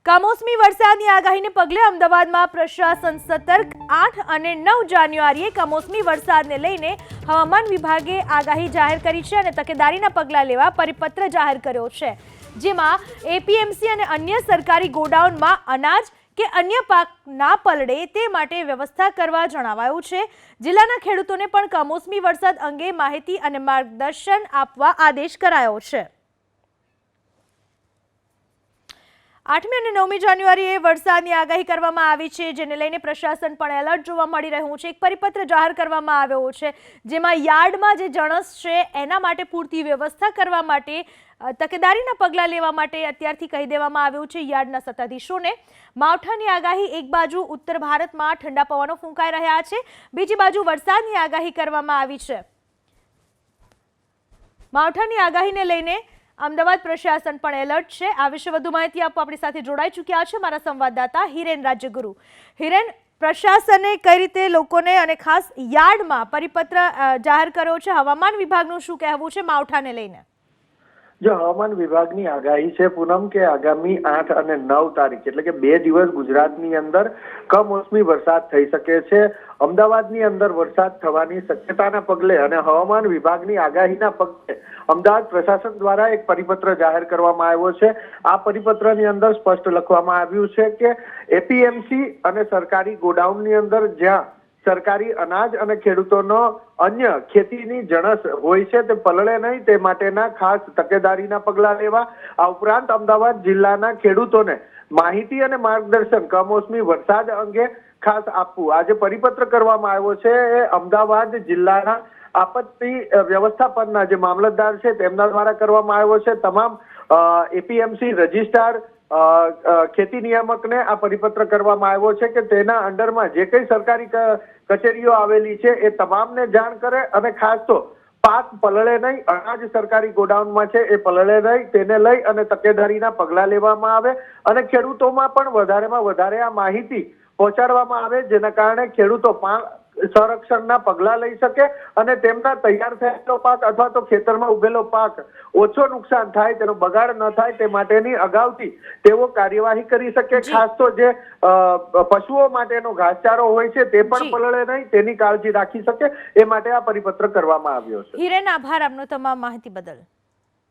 કમોસમી વરસાદની આગાહીને પગલે અમદાવાદમાં પ્રશાસન સતર્ક। 8 અને 9 જાન્યુઆરીએ કમોસમી વરસાદને લઈને હવામાન વિભાગે આગાહી જાહેર કરી છે અને તકેદારીના પગલાં લેવા પરિપત્ર જાહેર કર્યો છે, જેમાં એપીએમસી અને અન્ય સરકારી ગોડાઉનમાં અનાજ કે અન્ય પાક ના પલળે તે માટે વ્યવસ્થા કરવા જણાવાયું છે। જિલ્લાના ખેડૂતોને પણ કમોસમી વરસાદ અંગે માહિતી અને માર્ગદર્શન આપવા આદેશ કરાયો છે। 8મી અને 9મી જાન્યુઆરીએ વરસાદની આગાહી કરવામાં આવી છે, જેને લઈને પ્રશાસન પણ એલર્ટ જોવા મળી રહ્યું છે। એક પરિપત્ર જાહેર કરવામાં આવ્યો છે, જેમાં યાર્ડમાં જે જણસ છે એના માટે પૂરતી વ્યવસ્થા કરવા માટે તકેદારીના પગલાં લેવા માટે અત્યારથી કહી દેવામાં આવ્યું છે યાર્ડના સત્તાધીશોને। માવઠાની આગાહી, એક બાજુ ઉત્તર ભારતમાં ઠંડા પવનો ફૂંકાઈ રહ્યા છે, બીજી બાજુ વરસાદની આગાહી કરવામાં આવી છે। માવઠાની આગાહીને લઈને અમદાવાદ પ્રશાસન પણ એલર્ટ છે। આ વિશે વધુ માહિતી આપવા આપણી સાથે જોડાઈ ચૂક્યા છે મારા સંવાદદાતા હિરેન રાજ્યગુરુ। હિરેન, પ્રશાસને કઈ રીતે લોકોને અને ખાસ યાર્ડમાં પરિપત્ર જાહેર કર્યો છે, હવામાન વિભાગનું શું કહેવું છે માવઠાને લઈને? જો હવામાન વિભાગની આગાહી છે પૂનમ કે આગામી 8 અને 9 તારીખ એટલે કે 2 દિવસ ગુજરાતની અંદર કમોસમી વરસાદ થઈ શકે છે। અમદાવાદની અંદર વરસાદ થવાની શક્યતાના પગલે અને હવામાન વિભાગની આગાહીના પગલે અમદાવાદ પ્રશાસન દ્વારા એક પરિપત્ર જાહેર કરવામાં આવ્યો છે। આ પરિપત્રની અંદર સ્પષ્ટ લખવામાં આવ્યું છે કે એપીએમસી અને સરકારી ગોડાઉનની અંદર જ્યાં સરકારી અનાજ અને ખેડૂતોનો અન્ય ખેતીની જણસ હોય છે તે પલળે નહીં તે માટેના ખાસ તકેદારીના પગલાં લેવા, આ ઉપરાંત અમદાવાદ જિલ્લાના ખેડૂતોને માહિતી અને માર્ગદર્શન કમોસમી વરસાદ અંગે ખાસ આપવું। આ જે પરિપત્ર કરવામાં આવ્યો છે એ અમદાવાદ જિલ્લાના આપત્તિ વ્યવસ્થાપનના જે મામલતદાર છે તેમના દ્વારા કરવામાં આવ્યો છે। તમામ એપીએમસી રજિસ્ટ્રાર ખેતી નિયામકને આ પરિપત્ર કરવામાં આવ્યો છે કે તેના અંડરમાં જે કઈ સરકારી કચેરીઓ આવેલી છે એ તમામને જાણ કરે અને ખાસ તો પાક પલળે નહીં, અનાજ સરકારી ગોડાઉનમાં છે એ પલળે નહીં તેને લઈ અને તકેદારીના પગલાં લેવામાં આવે અને ખેડૂતોમાં પણ વધારેમાં વધારે આ માહિતી પહોંચાડવામાં આવે, જેના કારણે ખેડૂતો સંરક્ષણના પગલાં લઈ શકે અને તેમના તૈયાર થયેલો પાક અથવા તો ખેતરમાં ઉગેલો પાક ઓછો નુકસાન થાય, તેનો બગાડ ન થાય તે માટેની અગાઉથી તેઓ કાર્યવાહી કરી શકે। ખાસ તો જે પશુઓ માટેનો ઘાસચારો હોય છે તે પણ પલળે નહીં તેની કાળજી રાખી શકે એ માટે આ પરિપત્ર કરવામાં આવ્યો છે। હિરેન, આભાર આપનો તમામ માહિતી બદલ।